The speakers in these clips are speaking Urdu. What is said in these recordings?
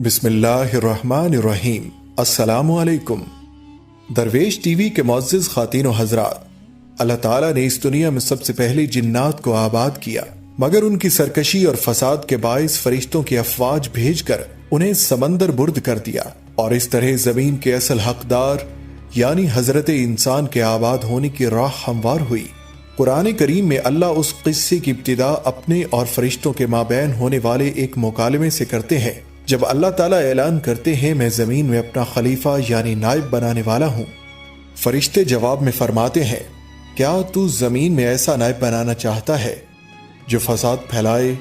بسم اللہ الرحمن الرحیم۔ السلام علیکم۔ درویش ٹی وی کے معزز خواتین و حضرات، اللہ تعالیٰ نے اس دنیا میں سب سے پہلے جنات کو آباد کیا، مگر ان کی سرکشی اور فساد کے باعث فرشتوں کی افواج بھیج کر انہیں سمندر برد کر دیا، اور اس طرح زمین کے اصل حقدار یعنی حضرت انسان کے آباد ہونے کی راہ ہموار ہوئی۔ قرآن کریم میں اللہ اس قصے کی ابتدا اپنے اور فرشتوں کے مابین ہونے والے ایک مکالمے سے کرتے ہیں، جب اللہ تعالیٰ اعلان کرتے ہیں میں زمین میں اپنا خلیفہ یعنی نائب بنانے والا ہوں۔ فرشتے جواب میں فرماتے ہیں، کیا تو زمین میں ایسا نائب بنانا چاہتا ہے جو فساد پھیلائے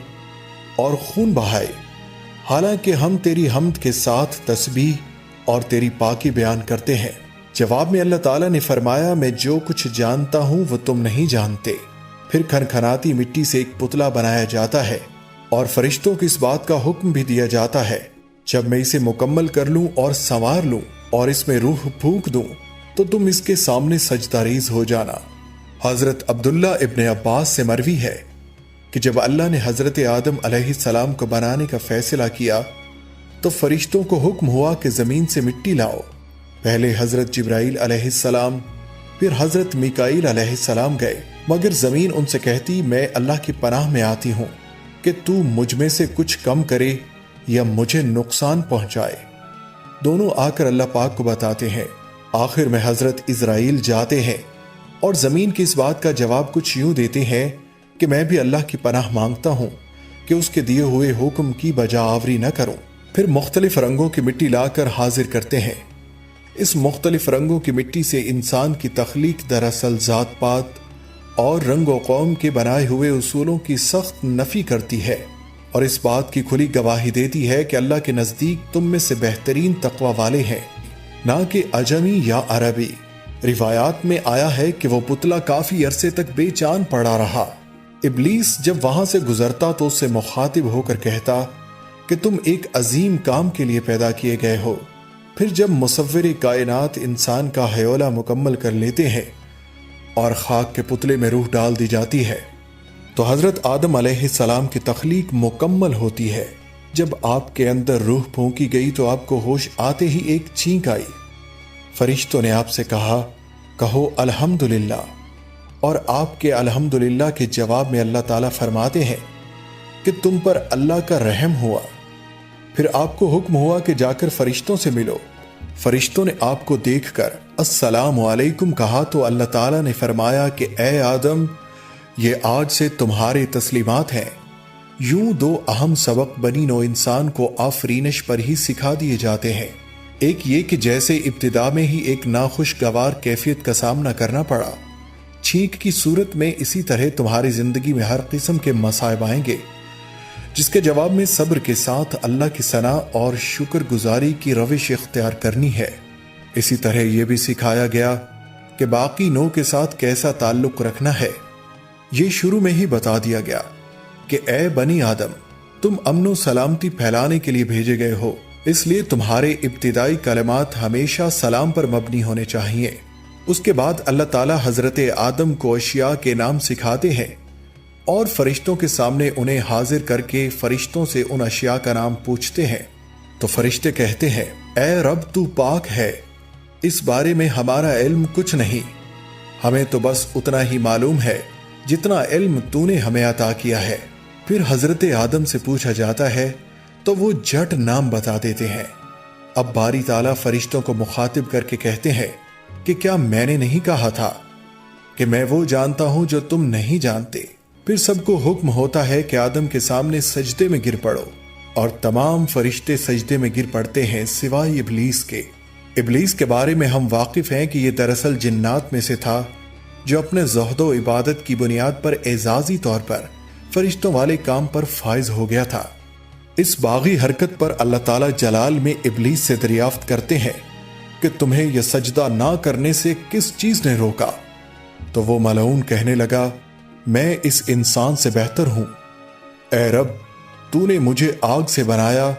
اور خون بہائے؟ حالانکہ ہم تیری حمد کے ساتھ تسبیح اور تیری پاکی بیان کرتے ہیں۔ جواب میں اللہ تعالیٰ نے فرمایا، میں جو کچھ جانتا ہوں وہ تم نہیں جانتے۔ پھر کھنکھناتی مٹی سے ایک پتلا بنایا جاتا ہے اور فرشتوں کو اس بات کا حکم بھی دیا جاتا ہے، جب میں اسے مکمل کر لوں اور سنوار لوں اور اس میں روح پھونک دوں تو تم اس کے سامنے سجدہ ریز ہو جانا۔ حضرت عبداللہ ابن عباس سے مروی ہے کہ جب اللہ نے حضرت آدم علیہ السلام کو بنانے کا فیصلہ کیا تو فرشتوں کو حکم ہوا کہ زمین سے مٹی لاؤ۔ پہلے حضرت جبرائیل علیہ السلام پھر حضرت میکائیل علیہ السلام گئے، مگر زمین ان سے کہتی، میں اللہ کی پناہ میں آتی ہوں کہ تو مجھ میں سے کچھ کم کرے یا مجھے نقصان پہنچائے۔ دونوں آ کر اللہ پاک کو بتاتے ہیں۔ آخر میں حضرت اسرائیل جاتے ہیں اور زمین کی اس بات کا جواب کچھ یوں دیتے ہیں کہ میں بھی اللہ کی پناہ مانگتا ہوں کہ اس کے دیے ہوئے حکم کی بجا آوری نہ کروں۔ پھر مختلف رنگوں کی مٹی لا کر حاضر کرتے ہیں۔ اس مختلف رنگوں کی مٹی سے انسان کی تخلیق دراصل ذات پات اور رنگ و قوم کے بنائے ہوئے اصولوں کی سخت نفی کرتی ہے، اور اس بات کی کھلی گواہی دیتی ہے کہ اللہ کے نزدیک تم میں سے بہترین تقوی والے ہیں، نہ کہ اجمی یا عربی۔ روایات میں آیا ہے کہ وہ پتلا کافی عرصے تک بے چان پڑا رہا۔ ابلیس جب وہاں سے گزرتا تو اس سے مخاطب ہو کر کہتا کہ تم ایک عظیم کام کے لیے پیدا کیے گئے ہو۔ پھر جب مصور کائنات انسان کا ہیولہ مکمل کر لیتے ہیں اور خاک کے پتلے میں روح ڈال دی جاتی ہے تو حضرت آدم علیہ السلام کی تخلیق مکمل ہوتی ہے۔ جب آپ کے اندر روح پھونکی گئی تو آپ کو ہوش آتے ہی ایک چینک آئی۔ فرشتوں نے آپ سے کہا، کہو الحمدللہ، اور آپ کے الحمدللہ کے جواب میں اللہ تعالیٰ فرماتے ہیں کہ تم پر اللہ کا رحم ہوا۔ پھر آپ کو حکم ہوا کہ جا کر فرشتوں سے ملو۔ فرشتوں نے آپ کو دیکھ کر السلام علیکم کہا تو اللہ تعالیٰ نے فرمایا کہ اے آدم، یہ آج سے تمہارے تسلیمات ہیں۔ یوں دو اہم سبق بنی نوع انسان کو آفرینش پر ہی سکھا دیے جاتے ہیں۔ ایک یہ کہ جیسے ابتدا میں ہی ایک ناخوشگوار کیفیت کا سامنا کرنا پڑا، چھینک کی صورت میں اسی طرح تمہاری زندگی میں ہر قسم کے مصائب آئیں گے، جس کے جواب میں صبر کے ساتھ اللہ کی ثنا اور شکر گزاری کی روش اختیار کرنی ہے۔ اسی طرح یہ بھی سکھایا گیا کہ باقی نوع کے ساتھ کیسا تعلق رکھنا ہے۔ یہ شروع میں ہی بتا دیا گیا کہ اے بنی آدم، تم امن و سلامتی پھیلانے کے لیے بھیجے گئے ہو، اس لیے تمہارے ابتدائی کلمات ہمیشہ سلام پر مبنی ہونے چاہیے۔ اس کے بعد اللہ تعالیٰ حضرت آدم کو اشیاء کے نام سکھاتے ہیں اور فرشتوں کے سامنے انہیں حاضر کر کے فرشتوں سے ان اشیاء کا نام پوچھتے ہیں، تو فرشتے کہتے ہیں، اے رب تو پاک ہے، اس بارے میں ہمارا علم کچھ نہیں، ہمیں تو بس اتنا ہی معلوم ہے جتنا علم تو نے ہمیں عطا کیا ہے۔ پھر حضرت آدم سے پوچھا جاتا ہے تو وہ جھٹ نام بتا دیتے ہیں۔ اب باری تعالیٰ فرشتوں کو مخاطب کر کے کہتے ہیں کہ کیا میں نے نہیں کہا تھا کہ میں وہ جانتا ہوں جو تم نہیں جانتے؟ پھر سب کو حکم ہوتا ہے کہ آدم کے سامنے سجدے میں گر پڑو، اور تمام فرشتے سجدے میں گر پڑتے ہیں سوائے ابلیس کے۔ ابلیس کے بارے میں ہم واقف ہیں کہ یہ دراصل جنات میں سے تھا جو اپنے زہد و عبادت کی بنیاد پر اعزازی طور پر فرشتوں والے کام پر فائز ہو گیا تھا۔ اس باغی حرکت پر اللہ تعالیٰ جلال میں ابلیس سے دریافت کرتے ہیں کہ تمہیں یہ سجدہ نہ کرنے سے کس چیز نے روکا؟ تو وہ ملعون کہنے لگا، میں اس انسان سے بہتر ہوں۔ اے رب، تو نے مجھے آگ سے بنایا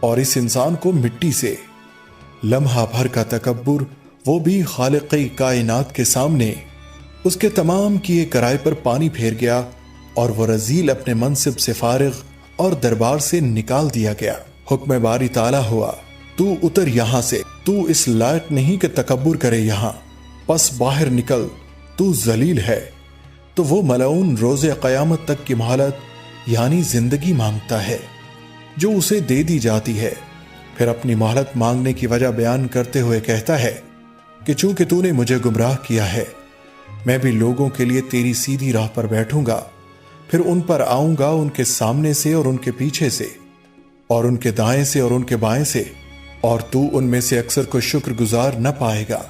اور اس انسان کو مٹی سے۔ لمحہ بھر کا تکبر، وہ بھی خالق کائنات کے سامنے، اس کے تمام کیے کرائے پر پانی پھیر گیا اور وہ رذیل اپنے منصب سے فارغ اور دربار سے نکال دیا گیا۔ حکم باری تعالیٰ ہوا، تو اتر یہاں سے، تو اس لائق نہیں کہ تکبر کرے یہاں، پس باہر نکل، تو ذلیل ہے۔ تو وہ ملعون روز قیامت تک کی مہلت یعنی زندگی مانگتا ہے جو اسے دے دی جاتی ہے، پھر اپنی مہلت مانگنے کی وجہ بیان کرتے ہوئے کہتا ہے کہ چونکہ تو نے مجھے گمراہ کیا ہے، میں بھی لوگوں کے لیے تیری سیدھی راہ پر بیٹھوں گا، پھر ان پر آؤں گا، ان کے سامنے سے اور ان کے پیچھے سے اور ان کے دائیں سے اور ان کے بائیں سے، اور تو ان میں سے اکثر کو شکر گزار نہ پائے گا۔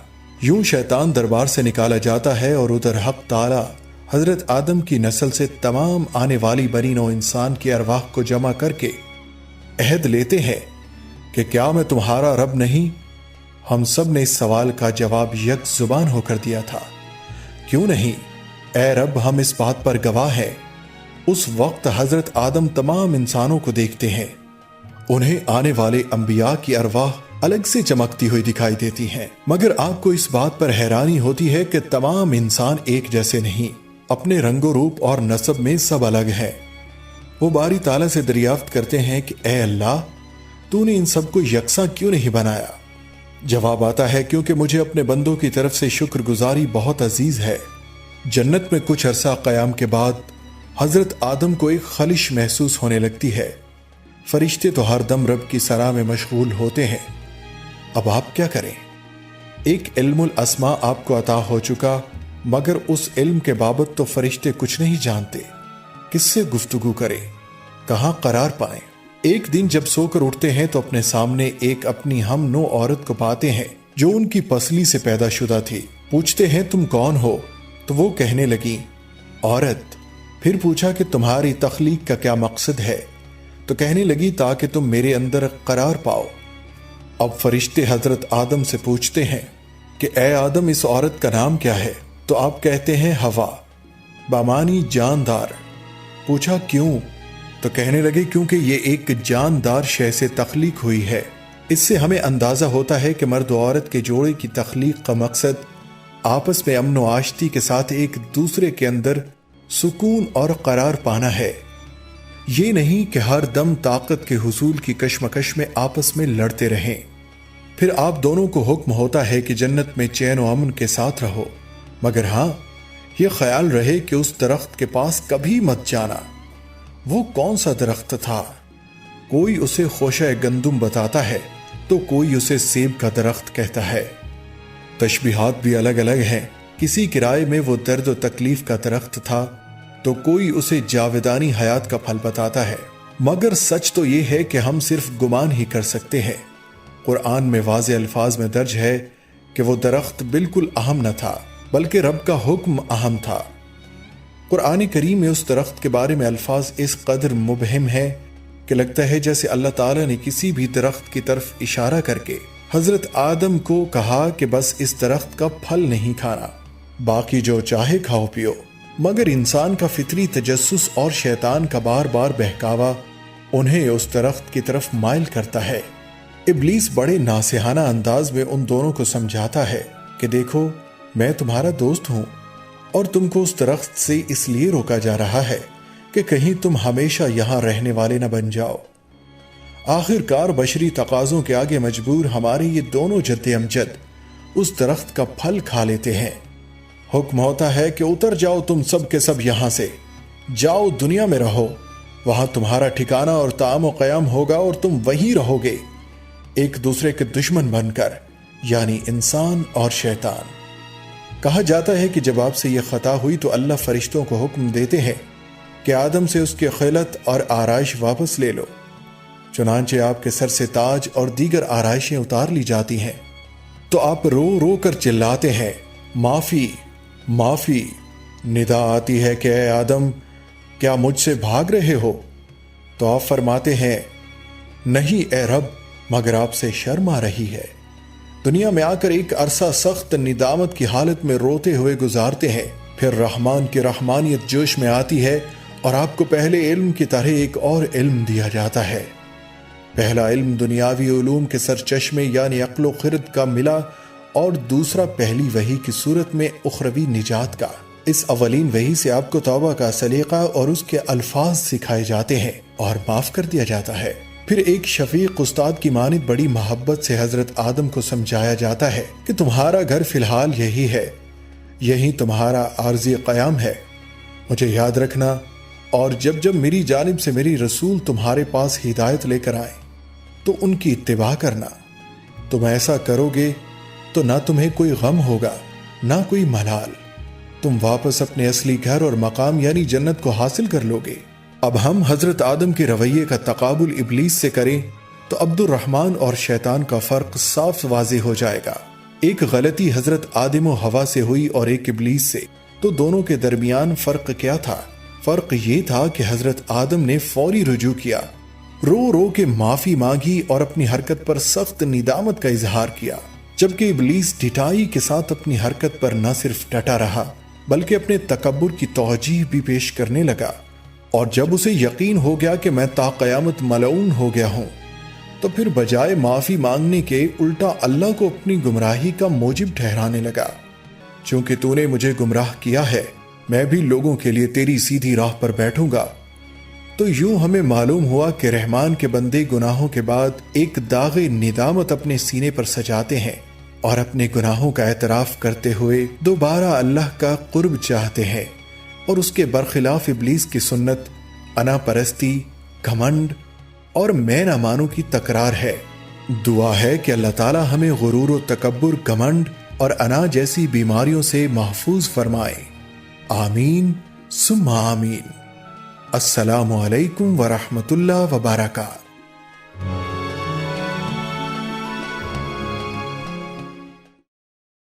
یوں شیطان دربار سے نکالا جاتا ہے اور ادھر حق تعالی حضرت آدم کی نسل سے تمام آنے والی بنی نوع انسان کی ارواح کو جمع کر کے عہد لیتے ہیں کہ کیا میں تمہارا رب نہیں؟ ہم سب نے اس سوال کا جواب یک زبان ہو کر دیا تھا، کیوں نہیں اے رب، ہم اس بات پر گواہ ہیں۔ اس وقت حضرت آدم تمام انسانوں کو دیکھتے ہیں، انہیں آنے والے انبیاء کی ارواح الگ سے چمکتی ہوئی دکھائی دیتی ہیں، مگر آپ کو اس بات پر حیرانی ہوتی ہے کہ تمام انسان ایک جیسے نہیں، اپنے رنگ و روپ اور نسب میں سب الگ ہیں۔ وہ باری تعالیٰ سے دریافت کرتے ہیں کہ اے اللہ، تو نے ان سب کو یکساں کیوں نہیں بنایا؟ جواب آتا ہے کیونکہ مجھے اپنے بندوں کی طرف سے شکر گزاری بہت عزیز ہے۔ جنت میں کچھ عرصہ قیام کے بعد حضرت آدم کو ایک خلش محسوس ہونے لگتی ہے۔ فرشتے تو ہر دم رب کی سرا میں مشغول ہوتے ہیں، اب آپ کیا کریں؟ ایک علم الاسماء آپ کو عطا ہو چکا، مگر اس علم کے بابت تو فرشتے کچھ نہیں جانتے، کس سے گفتگو کریں، کہاں قرار پائیں؟ ایک دن جب سو کر اٹھتے ہیں تو اپنے سامنے ایک اپنی ہم نو عورت کو پاتے ہیں جو ان کی پسلی سے پیدا شدہ تھی۔ پوچھتے ہیں تم کون ہو؟ تو وہ کہنے لگی عورت۔ پھر پوچھا کہ تمہاری تخلیق کا کیا مقصد ہے؟ تو کہنے لگی تاکہ تم میرے اندر قرار پاؤ۔ اب فرشتے حضرت آدم سے پوچھتے ہیں کہ اے آدم، اس عورت کا نام کیا ہے؟ تو آپ کہتے ہیں ہوا، بامانی جاندار۔ پوچھا کیوں؟ تو کہنے لگے کیونکہ یہ ایک جاندار شے سے تخلیق ہوئی ہے۔ اس سے ہمیں اندازہ ہوتا ہے کہ مرد و عورت کے جوڑے کی تخلیق کا مقصد آپس میں امن و آشتی کے ساتھ ایک دوسرے کے اندر سکون اور قرار پانا ہے، یہ نہیں کہ ہر دم طاقت کے حصول کی کشمکش میں آپس میں لڑتے رہیں۔ پھر آپ دونوں کو حکم ہوتا ہے کہ جنت میں چین و امن کے ساتھ رہو، مگر ہاں یہ خیال رہے کہ اس درخت کے پاس کبھی مت جانا۔ وہ کون سا درخت تھا؟ کوئی اسے خوشہ گندم بتاتا ہے تو کوئی اسے سیب کا درخت کہتا ہے۔ تشبیہات بھی الگ الگ ہیں، کسی کی رائے میں وہ درد و تکلیف کا درخت تھا تو کوئی اسے جاویدانی حیات کا پھل بتاتا ہے، مگر سچ تو یہ ہے کہ ہم صرف گمان ہی کر سکتے ہیں۔ قرآن میں واضح الفاظ میں درج ہے کہ وہ درخت بالکل اہم نہ تھا، بلکہ رب کا حکم اہم تھا۔ قرآن کریم میں اس درخت کے بارے میں الفاظ اس قدر مبہم ہیں کہ لگتا ہے جیسے اللہ تعالیٰ نے کسی بھی درخت کی طرف اشارہ کر کے حضرت آدم کو کہا کہ بس اس درخت کا پھل نہیں کھانا، باقی جو چاہے کھاؤ پیو۔ مگر انسان کا فطری تجسس اور شیطان کا بار بار بہکاوا انہیں اس درخت کی طرف مائل کرتا ہے۔ ابلیس بڑے ناصحانہ انداز میں ان دونوں کو سمجھاتا ہے کہ دیکھو، میں تمہارا دوست ہوں اور تم کو اس درخت سے اس لیے روکا جا رہا ہے کہ کہیں تم ہمیشہ یہاں رہنے والے نہ بن جاؤ۔ آخر کار بشری تقاضوں کے آگے مجبور ہمارے یہ دونوں جد امجد اس درخت کا پھل کھا لیتے ہیں۔ حکم ہوتا ہے کہ اتر جاؤ تم سب کے سب یہاں سے، جاؤ دنیا میں رہو، وہاں تمہارا ٹھکانہ اور طعام و قیام ہوگا اور تم وہیں رہو گے، ایک دوسرے کے دشمن بن کر، یعنی انسان اور شیطان۔ کہا جاتا ہے کہ جب آپ سے یہ خطا ہوئی تو اللہ فرشتوں کو حکم دیتے ہیں کہ آدم سے اس کے خلعت اور آرائش واپس لے لو۔ چنانچہ آپ کے سر سے تاج اور دیگر آرائشیں اتار لی جاتی ہیں تو آپ رو رو کر چلاتے ہیں معافی معافی۔ ندا آتی ہے کہ اے آدم، کیا مجھ سے بھاگ رہے ہو؟ تو آپ فرماتے ہیں نہیں اے رب، مگر آپ سے شرم آ رہی ہے۔ دنیا میں آ کر ایک عرصہ سخت ندامت کی حالت میں روتے ہوئے گزارتے ہیں، پھر رحمان کی رحمانیت جوش میں آتی ہے اور آپ کو پہلے علم کی طرح ایک اور علم دیا جاتا ہے۔ پہلا علم دنیاوی علوم کے سرچشمے یعنی عقل و خرد کا ملا، اور دوسرا پہلی وحی کی صورت میں اخروی نجات کا۔ اس اولین وحی سے آپ کو توبہ کا سلیقہ اور اس کے الفاظ سکھائے جاتے ہیں اور معاف کر دیا جاتا ہے۔ پھر ایک شفیق استاد کی مانند بڑی محبت سے حضرت آدم کو سمجھایا جاتا ہے کہ تمہارا گھر فی الحال یہی ہے، یہی تمہارا عارضی قیام ہے، مجھے یاد رکھنا، اور جب جب میری جانب سے میری رسول تمہارے پاس ہدایت لے کر آئیں تو ان کی اتباع کرنا۔ تم ایسا کرو گے تو نہ تمہیں کوئی غم ہوگا نہ کوئی ملال، تم واپس اپنے اصلی گھر اور مقام یعنی جنت کو حاصل کر لو گے۔ اب ہم حضرت آدم کے رویے کا تقابل ابلیس سے کریں تو عبد الرحمن اور شیطان کا فرق صاف واضح ہو جائے گا۔ ایک غلطی حضرت آدم و حوا سے ہوئی اور ایک ابلیس سے، تو دونوں کے درمیان فرق کیا تھا؟ فرق یہ تھا کہ حضرت آدم نے فوری رجوع کیا، رو رو کے معافی مانگی اور اپنی حرکت پر سخت ندامت کا اظہار کیا، جبکہ ابلیس ڈٹائی کے ساتھ اپنی حرکت پر نہ صرف ڈٹا رہا بلکہ اپنے تکبر کی توجیہ بھی پیش کرنے لگا، اور جب اسے یقین ہو گیا کہ میں تا قیامت ملعون ہو گیا ہوں تو پھر بجائے معافی مانگنے کے الٹا اللہ کو اپنی گمراہی کا موجب ٹھہرانے لگا۔ چونکہ تو نے مجھے گمراہ کیا ہے، میں بھی لوگوں کے لیے تیری سیدھی راہ پر بیٹھوں گا۔ تو یوں ہمیں معلوم ہوا کہ رحمان کے بندے گناہوں کے بعد ایک داغ ندامت اپنے سینے پر سجاتے ہیں اور اپنے گناہوں کا اعتراف کرتے ہوئے دوبارہ اللہ کا قرب چاہتے ہیں، اور اس کے برخلاف ابلیس کی سنت انا پرستی، گھمنڈ اور میں نہ مانو کی تکرار ہے۔ دعا ہے کہ اللہ تعالی ہمیں غرور و تکبر، گھمنڈ اور انا جیسی بیماریوں سے محفوظ فرمائے، آمین ثم آمین۔ السلام علیکم ورحمۃ اللہ وبرکاتہ۔